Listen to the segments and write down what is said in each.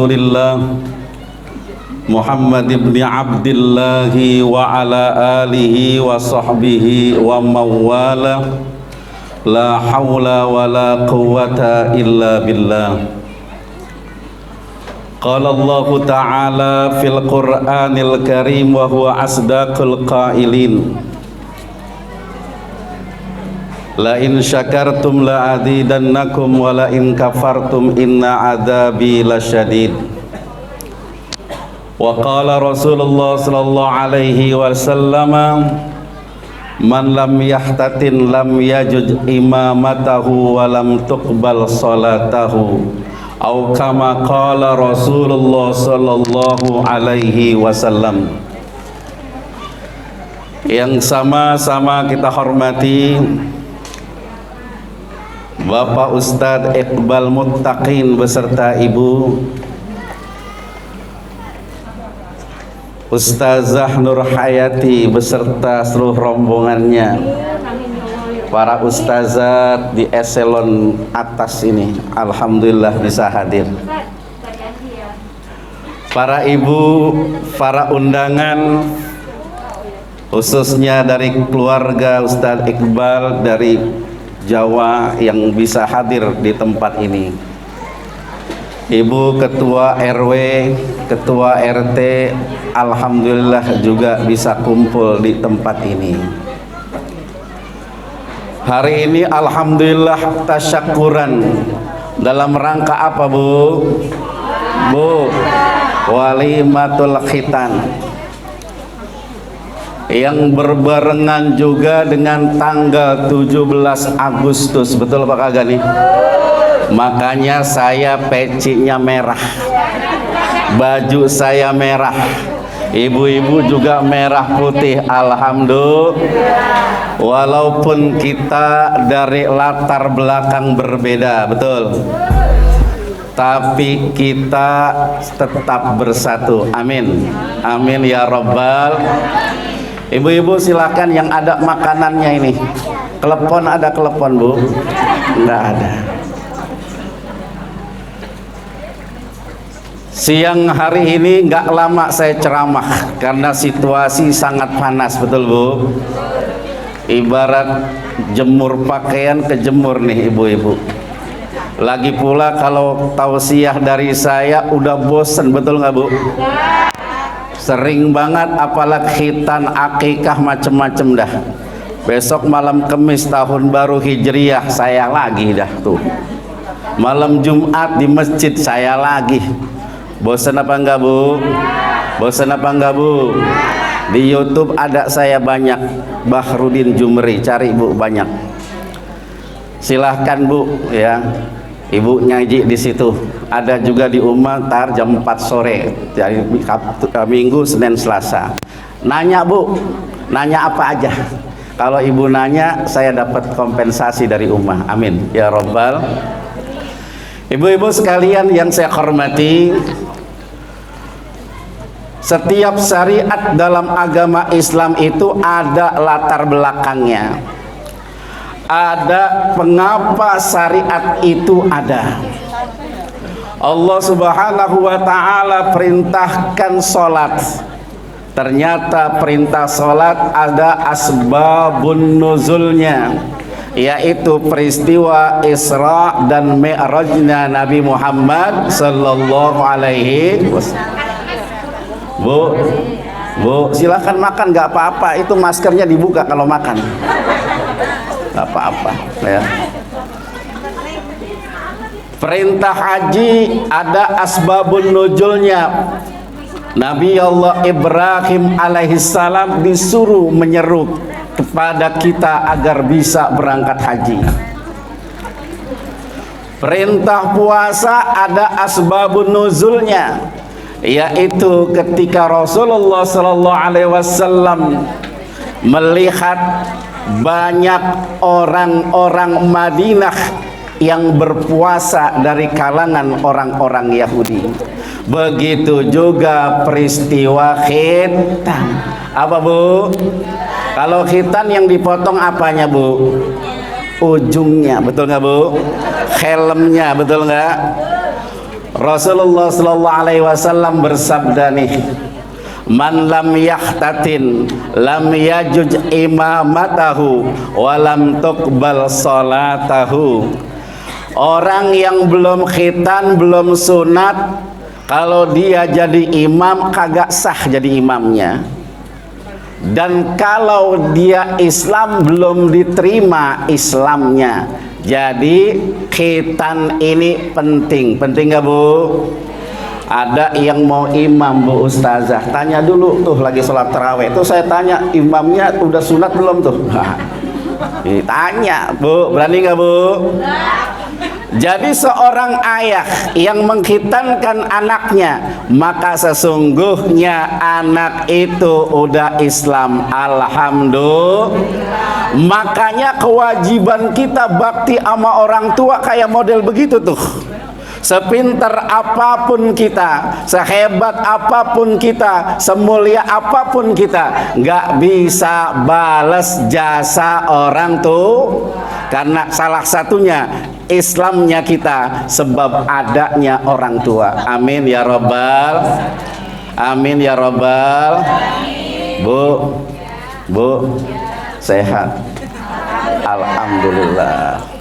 Rasulillah Muhammad ibn Abdillah wa ala alihi wa sahbihi wa mawala la hawla wa la quwwata illa billah. Qala Allah Ta'ala fil Qur'anil Karim wa huwa asdaqul qailin. La in syakartum la azidannakum wa la in kafartum inna adzabi lasyadid. Wa qala Rasulullah sallallahu alaihi wasallam man lam yahtatin lam yajuj imamatahu wa lam tuqbal salatahu. Au kama qala Rasulullah sallallahu alaihi wasallam. Yang sama-sama kita hormati Bapak Ustadz Iqbal Muttaqin beserta Ibu Ustazah Nur Hayati beserta seluruh rombongannya, para ustazat di eselon atas ini, alhamdulillah bisa hadir. Para ibu, para undangan, khususnya dari keluarga Ustadz Iqbal dari Jawa yang bisa hadir di tempat ini. Ibu Ketua RW, Ketua RT, alhamdulillah juga bisa kumpul di tempat ini. Hari ini alhamdulillah tasyakuran dalam rangka apa Bu? Bu, walimatul khitan yang berbarengan juga dengan tanggal 17 Agustus, betul Pak Kagak nih? Makanya saya pecinya merah, baju saya merah, ibu-ibu juga merah putih, alhamdulillah. Walaupun kita dari latar belakang berbeda, betul, tapi kita tetap bersatu. Amin, amin ya Rabbal. Ibu-ibu silakan yang ada makanannya ini. Klepon, ada klepon Bu? Enggak ada. Siang hari ini enggak lama saya ceramah karena situasi sangat panas, betul Bu? Ibarat jemur pakaian kejemur nih ibu-ibu. Lagi pula kalau tausiah dari saya udah bosen, betul nggak Bu? Sering banget, apalagi khitan, akikah, macem-macem dah. Besok malam Kemis tahun baru Hijriah saya lagi dah tuh. Malam Jumat di masjid saya lagi. Bosan apa enggak Bu? Bosan apa enggak Bu? Di YouTube ada saya banyak, Bahrudin Jumri, cari Bu banyak. Silahkan Bu ya. Ibu ngaji di situ. Ada juga di Umatar jam 4 sore. Jadi Minggu, Senin, Selasa. Nanya Bu, nanya apa aja. Kalau Ibu nanya, saya dapat kompensasi dari Ummah. Amin ya Rabbal. Ibu-ibu sekalian yang saya hormati, setiap syariat dalam agama Islam itu ada latar belakangnya. Ada pengapa syariat itu ada. Allah Subhanahu wa Ta'ala perintahkan sholat. Ternyata perintah sholat ada asbabun nuzulnya, yaitu peristiwa Isra dan Mi'rajnya Nabi Muhammad sallallahu alaihi wasallam. Bu, silakan makan, nggak apa-apa. Itu maskernya dibuka kalau makan. Nggak apa-apa ya. Perintah haji ada asbabun nuzulnya. Nabi Allah Ibrahim alaihissalam disuruh menyeru kepada kita agar bisa berangkat haji. Perintah puasa ada asbabun nuzulnya, yaitu ketika Rasulullah sallallahu alaihi wasallam melihat banyak orang-orang Madinah yang berpuasa dari kalangan orang-orang Yahudi. Begitu juga peristiwa khitan. Apa Bu? Kalau khitan yang dipotong apanya Bu? Ujungnya, betul nggak Bu? Helmnya, betul nggak? Rasulullah sallallahu alaihi wasallam bersabda nih, man lam yahtatin lam yajuj imamatahu wa lam tuqbal salatahu. Orang yang belum khitan, belum sunat, kalau dia jadi imam kagak sah jadi imamnya. Dan kalau dia Islam belum diterima Islamnya. Jadi khitan ini penting. Penting gak Bu? Ada yang mau imam Bu Ustazah, tanya dulu tuh lagi sholat taraweh tuh, saya tanya imamnya udah sunat belum tuh. Tanya Bu, berani nggak Bu? Jadi seorang ayah yang mengkhitankan anaknya, maka sesungguhnya anak itu udah Islam. Alhamdulillah. Makanya kewajiban kita bakti sama orang tua kayak model begitu tuh. Sepintar apapun kita, sehebat apapun kita, semulia apapun kita, nggak bisa balas jasa orang tuh, karena salah satunya Islamnya kita sebab adanya orang tua. Amin ya robbal, amin ya robbal. Bu, sehat, alhamdulillah.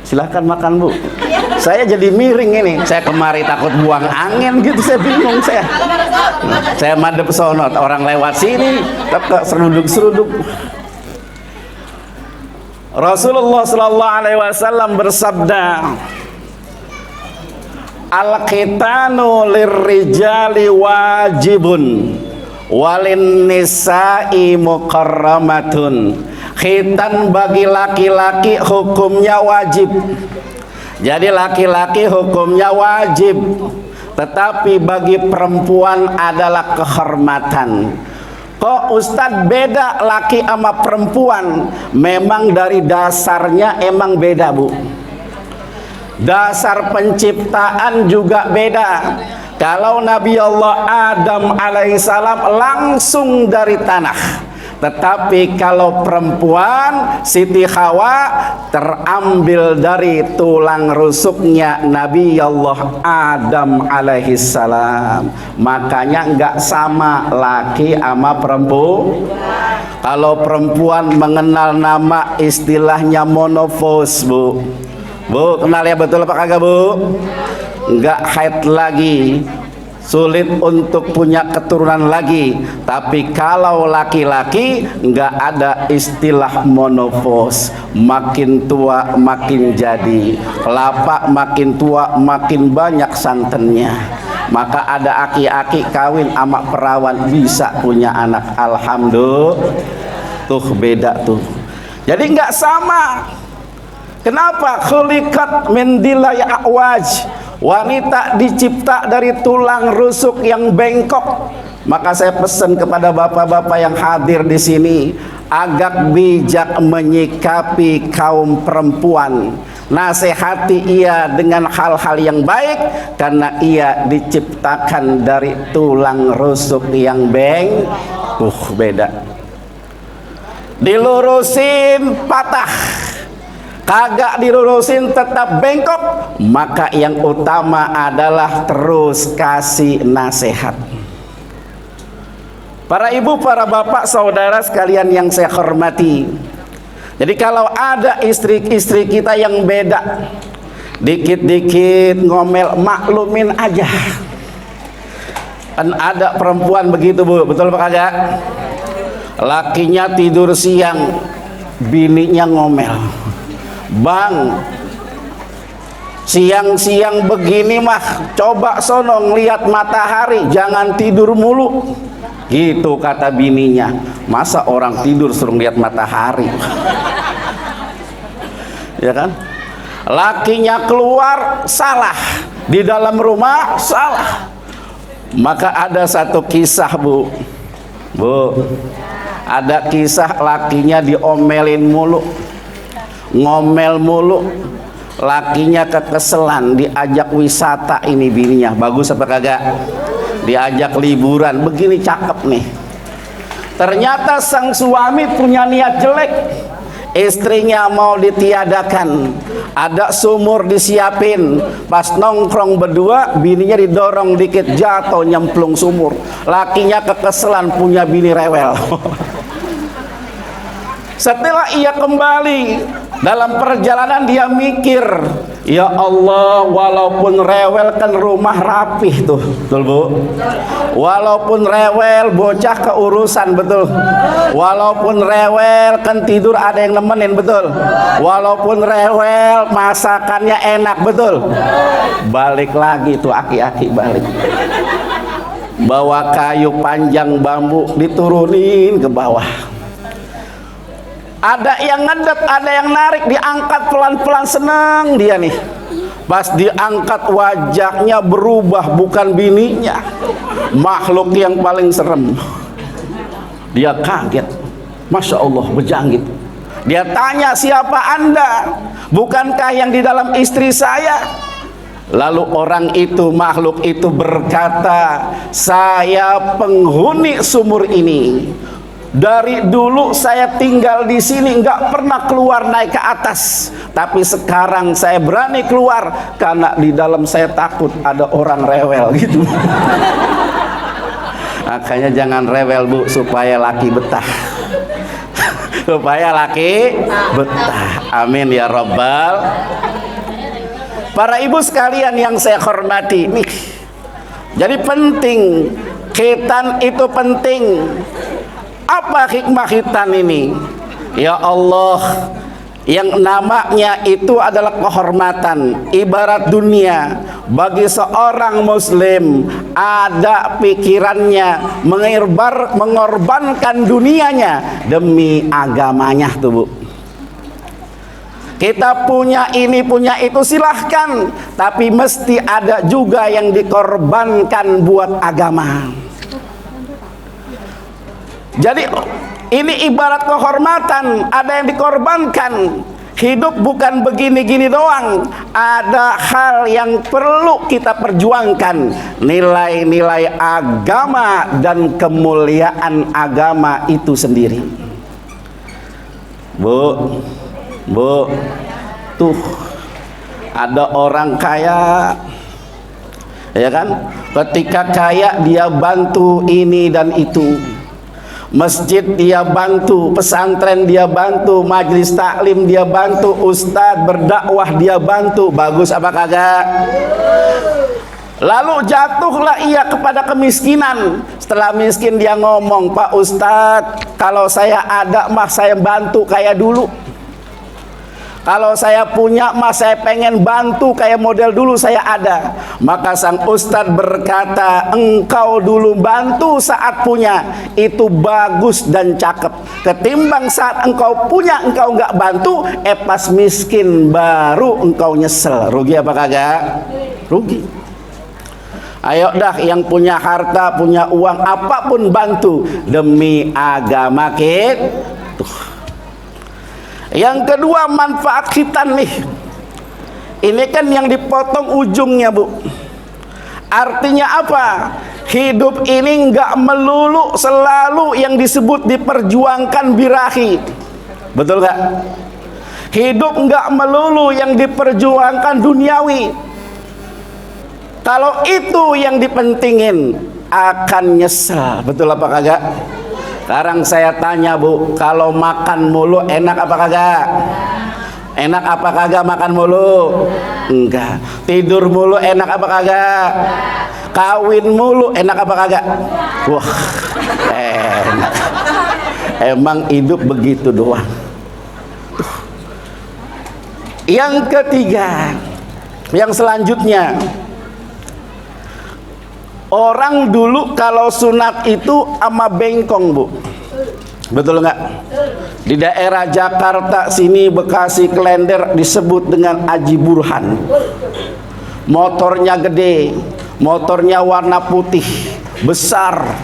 Silahkan makan Bu. Saya jadi miring ini. Saya kemari takut buang angin gitu, saya bingung saya. Saya madep sonot, orang lewat sini tetap seruduk-seruduk. Rasulullah sallallahu alaihi wasallam bersabda, al-khitanu lirrijali wajibun walin nisa'i mukarramatun. Khitan bagi laki-laki hukumnya wajib. Jadi laki-laki hukumnya wajib, tetapi bagi perempuan adalah kehormatan. Kok Ustadz beda laki sama perempuan? Memang dari dasarnya emang beda Bu. Dasar penciptaan juga beda. Kalau Nabi Allah Adam alaihissalam langsung dari tanah, tetapi kalau perempuan Siti Hawa terambil dari tulang rusuknya Nabi Allah Adam alaihissalam. Makanya nggak sama laki sama perempuan. Kalau perempuan mengenal nama istilahnya monofos Bu. Bu, kenal ya betul apa kagak Bu? Nggak haid lagi, sulit untuk punya keturunan lagi. Tapi kalau laki-laki nggak ada istilah monofos. Makin tua makin jadi, kelapa makin tua makin banyak santannya. Maka ada aki-aki kawin sama perawan bisa punya anak. Alhamdulillah. Tuh beda tuh. Jadi nggak sama. Kenapa? Khuliqat min dilai a'waj. Wanita dicipta dari tulang rusuk yang bengkok. Maka saya pesan kepada bapak-bapak yang hadir di sini, agak bijak menyikapi kaum perempuan. Nasihati ia dengan hal-hal yang baik, karena ia diciptakan dari tulang rusuk yang bengkok. Beda. Dilurusin patah, kagak dilurusin tetap bengkok. Maka yang utama adalah terus kasih nasihat. Para ibu, para bapak, saudara sekalian yang saya hormati, jadi kalau ada istri-istri kita yang beda, dikit-dikit ngomel, maklumin aja. Kan ada perempuan begitu Bu, betul apa kagak? Lakinya tidur siang, bininya ngomel, Bang, siang-siang begini mah coba sono ngeliat matahari, jangan tidur mulu. Gitu kata bininya. Masa orang tidur suruh ngeliat matahari? Ya kan? Lakinya keluar, salah. Di dalam rumah, salah. Maka ada satu kisah Bu. Ada kisah lakinya diomelin mulu, ngomel mulu. Lakinya kekeselan, diajak wisata ini bininya. Bagus apa kagak? Diajak liburan, begini cakep nih. Ternyata sang suami punya niat jelek. istrinya mau ditiadakan, ada sumur disiapin, pas nongkrong berdua bininya didorong dikit jatuh nyemplung sumur, lakinya kekeselan punya bini rewel. Setelah ia kembali dalam perjalanan dia mikir, ya Allah, walaupun rewel kan rumah rapih tuh, betul Bu? Walaupun rewel bocah keurusan, betul? Walaupun rewel kan tidur ada yang nemenin, betul? Walaupun rewel masakannya enak, betul? Balik lagi tuh aki-aki balik, bawa kayu panjang bambu diturunin ke bawah. Ada yang ngedet, ada yang narik, diangkat pelan-pelan, seneng dia nih. Pas diangkat wajahnya berubah, bukan bininya, makhluk yang paling serem. Dia kaget, Masya Allah, berjangkit. Dia tanya, siapa Anda? Bukankah yang di dalam istri saya? Lalu orang itu, makhluk itu berkata, saya penghuni sumur ini. Dari dulu saya tinggal di sini, nggak pernah keluar naik ke atas. Tapi sekarang saya berani keluar karena di dalam saya takut ada orang rewel gitu. Makanya jangan rewel Bu, supaya laki betah. Supaya laki betah. Amin ya Rabbal. Para ibu sekalian yang saya hormati nih, jadi penting, khitan itu penting. Apa hikmah khitan ini? Ya Allah, yang namanya itu adalah kehormatan. Ibarat dunia, bagi seorang muslim ada pikirannya mengorbankan dunianya demi agamanya tuh Bu. Kita punya ini, punya itu, silahkan, tapi mesti ada juga yang dikorbankan buat agama. Jadi ini ibarat kehormatan, ada yang dikorbankan. Hidup bukan begini-gini doang, ada hal yang perlu kita perjuangkan. Nilai-nilai agama dan kemuliaan agama itu sendiri. Bu, tuh ada orang kaya, ya kan? Ketika kaya dia bantu ini dan itu. Masjid dia bantu, pesantren dia bantu, majelis taklim dia bantu, ustadz berdakwah dia bantu. Bagus apa kagak? Lalu jatuhlah ia kepada kemiskinan. Setelah miskin dia ngomong, Pak Ustadz, kalau saya ada mah saya bantu kayak dulu. Kalau saya punya mah saya pengen bantu kayak model dulu saya ada. Maka sang ustadz berkata, engkau dulu bantu saat punya, itu bagus dan cakep. Ketimbang saat engkau punya engkau nggak bantu, pas miskin baru engkau nyesel. Rugi apa kagak? Rugi. Ayo dah, yang punya harta, punya uang, apapun bantu demi agama kita. Yang kedua, manfaat khitan nih. Ini kan yang dipotong ujungnya Bu. Artinya apa? Hidup ini nggak melulu selalu yang disebut diperjuangkan birahi. Betul nggak? Hidup nggak melulu yang diperjuangkan duniawi. Kalau itu yang dipentingin, akan nyesel. Betul apa kagak? Sekarang saya tanya Bu, kalau makan mulu enak apa kagak? Enak apa kagak makan mulu? Enggak. Tidur mulu enak apa kagak? Kawin mulu enak apa kagak? Wah, enak. Emang hidup begitu doang. Yang ketiga, yang selanjutnya, orang dulu kalau sunat itu sama bengkong Bu. Betul nggak? Di daerah Jakarta sini, Bekasi, Klender disebut dengan Aji Burhan. Motornya gede, motornya warna putih besar,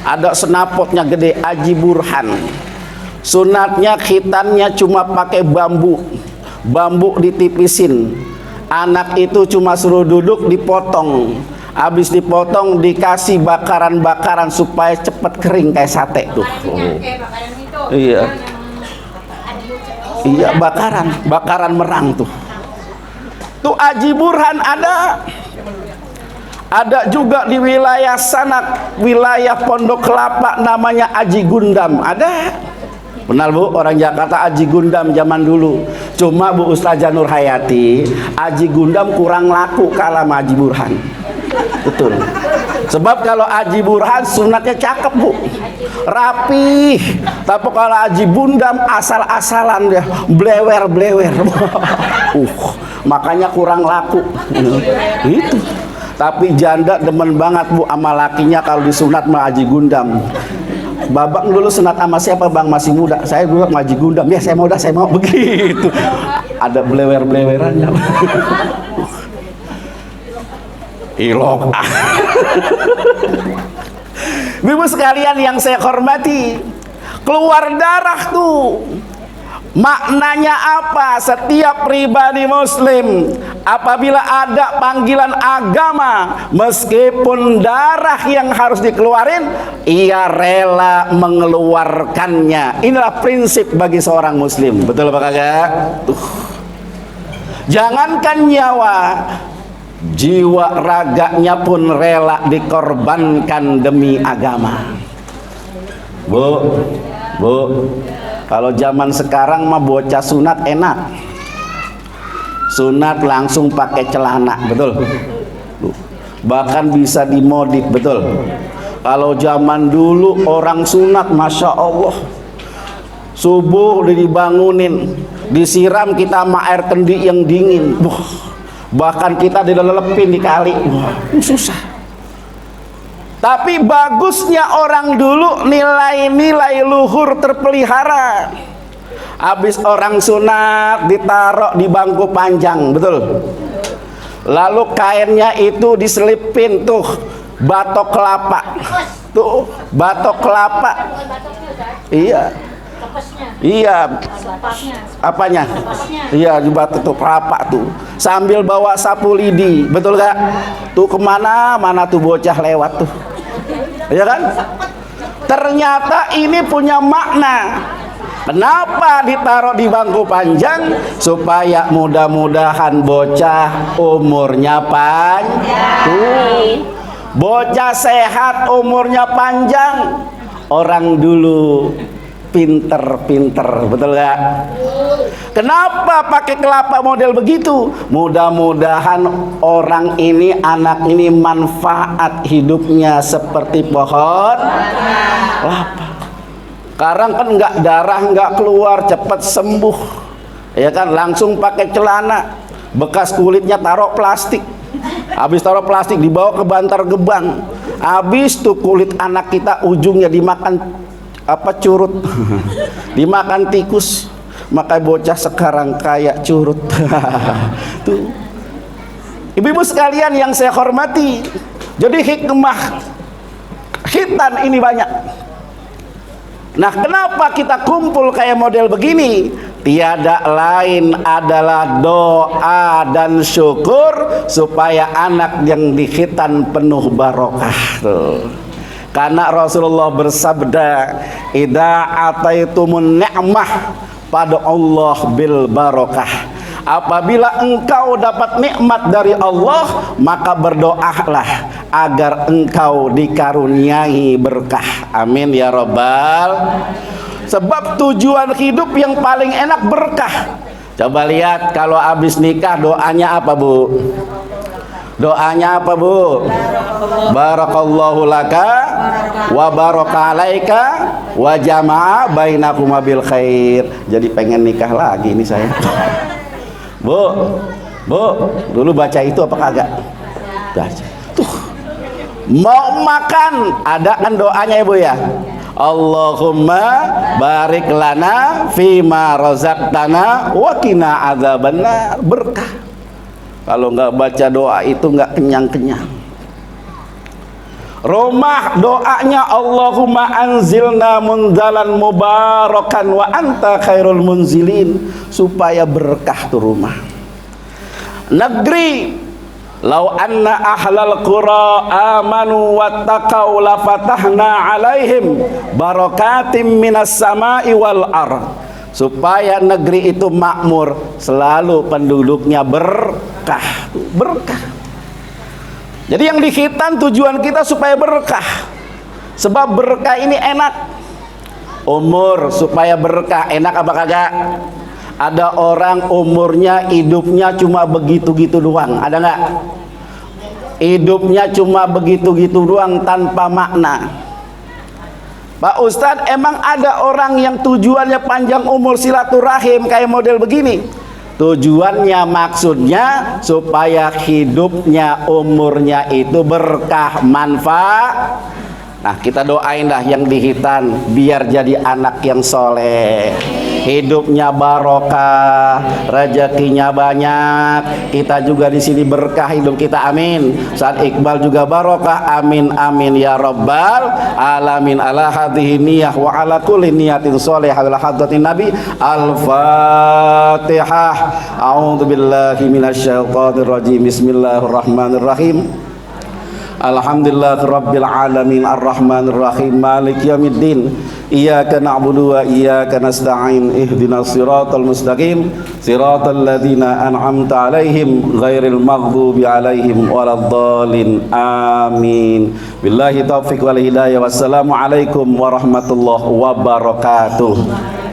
ada senapotnya gede, Aji Burhan. Sunatnya khitannya cuma pakai bambu ditipisin. Anak itu cuma suruh duduk, dipotong. Habis dipotong dikasih bakaran-bakaran supaya cepat kering kayak sate tuh. Iya. Iya, bakaran merang tuh. Tuh Aji Burhan ada juga di wilayah Sanak, wilayah Pondok Kelapa, namanya Aji Gundam. Ada. Benar Bu, orang Jakarta Aji Gundam zaman dulu. Cuma Bu Ustazah Nur Hayati, Aji Gundam kurang laku kalah sama Aji Burhan. Betul. Sebab kalau Aji Burhan sunatnya cakep Bu, rapi. Tapi kalau Aji Gundam asal-asalan dia, blewer. Makanya kurang laku. Itu. Tapi janda demen banget Bu sama lakinya kalau disunat sama Aji Gundam. Babang dulu sunat sama siapa Bang? Masih muda. Saya dulu sama Aji Gundam. Ya saya mau begitu. Ada blewer-blewerannya. Ilok. Ibu sekalian yang saya hormati, keluar darah tuh maknanya apa? Setiap pribadi muslim apabila ada panggilan agama, meskipun darah yang harus dikeluarin, ia rela mengeluarkannya. Inilah prinsip bagi seorang muslim. Betul apa kagak? Jangankan nyawa, jiwa raganya pun rela dikorbankan demi agama. Bu, kalau zaman sekarang mah bocah sunat enak. Sunat langsung pakai celana, betul. Bahkan bisa dimodif, betul. Kalau zaman dulu orang sunat, masya Allah, subuh udah dibangunin, disiram kita sama air kendi yang dingin. Bahkan kita dilelepin di kali. Susah. Tapi bagusnya orang dulu nilai-nilai luhur terpelihara. Habis orang sunat ditaruh di bangku panjang, betul. Lalu kainnya itu diselipin tuh batok kelapa. Tuh batok kelapa. Iya. Iya. Apanya? Iya, di batok tuh kelapa tuh. Sambil bawa sapu lidi, betul gak? Tuh kemana tuh bocah lewat tuh. Ya kan? Ternyata ini punya makna. Kenapa ditaruh di bangku panjang? Supaya mudah-mudahan bocah umurnya panjang. Bocah sehat umurnya panjang. Orang dulu pinter, betul gak? Kenapa pakai kelapa model begitu? Mudah-mudahan orang ini, anak ini manfaat hidupnya seperti pohon kelapa. Sekarang kan nggak darah nggak keluar, cepat sembuh, ya kan? Langsung pakai celana, bekas kulitnya taruh plastik. Habis taruh plastik dibawa ke Bantar Gebang. Habis tuh kulit anak kita ujungnya dimakan curut. Dimakan tikus. Maka bocah sekarang kayak curut. Tuh. Ibu-ibu sekalian yang saya hormati, jadi hikmah khitan ini banyak. Nah, kenapa kita kumpul kayak model begini? Tiada lain adalah doa dan syukur supaya anak yang dikhitan penuh barokah. Tuh. Karena Rasulullah bersabda, "Idza ataitumun ni'mah pada Allah bil barokah." Apabila engkau dapat nikmat dari Allah, maka berdoalah agar engkau dikaruniai berkah. Amin ya Rabbal. Sebab tujuan hidup yang paling enak berkah. Coba lihat kalau habis nikah doanya apa Bu? Doanya apa Bu? Barakallahu laka wa baraka alaika wa jama'a bainakuma bil khair. Jadi pengen nikah lagi ini saya. Bu, dulu baca itu apa kagak? Baca. Tuh. Mau makan, ada kan doanya ya Bu ya? Allahumma barik lana fima razaqtana wa qina adzabannar. Berkah. Kalau nggak baca doa itu nggak kenyang-kenyang. Rumah doanya Allahumma anzilna munzalan mubarakan wa anta khairul munzilin, supaya berkah tuh rumah. Negeri, lau anna ahlal qura amanu wattaqau la fatahna alaihim barakatim minas sama'i wal ard. supaya negeri itu makmur, selalu penduduknya berkah. Berkah. Jadi yang di khitan tujuan kita supaya berkah. Sebab berkah ini enak. Umur supaya berkah, enak apa kagak? Ada orang umurnya, hidupnya cuma begitu-gitu doang, ada nggak? Hidupnya cuma begitu-gitu doang tanpa makna. Pak Ustadz, emang ada orang yang tujuannya panjang umur silaturahim kayak model begini? Tujuannya, maksudnya supaya hidupnya, umurnya itu berkah, manfaat. Nah, kita doain dah yang di Hitan biar jadi anak yang soleh, hidupnya barokah, rezekinya banyak. Kita juga di sini berkah hidup kita, amin. Saat Iqbal juga barokah, amin amin ya rabbal alamin. Ala hadhihi niyah wa ala kulli niyatin sholihah ala hadratin nabi. Al-Fatihah. A'udzu billahi minasyaitonir rajim. Bismillahirrahmanirrahim. Alhamdulillah rabbil alamin arrahmanir rahim maliki yaumiddin iyyaka na'budu wa iyyaka nasta'in ihdinas siratal mustaqim siratal ladzina an'amta 'alaihim ghairil maghdubi 'alaihim waladdallin amin. Billahi taufiq wal hidayah. Wassalamu alaikum warahmatullahi wabarakatuh.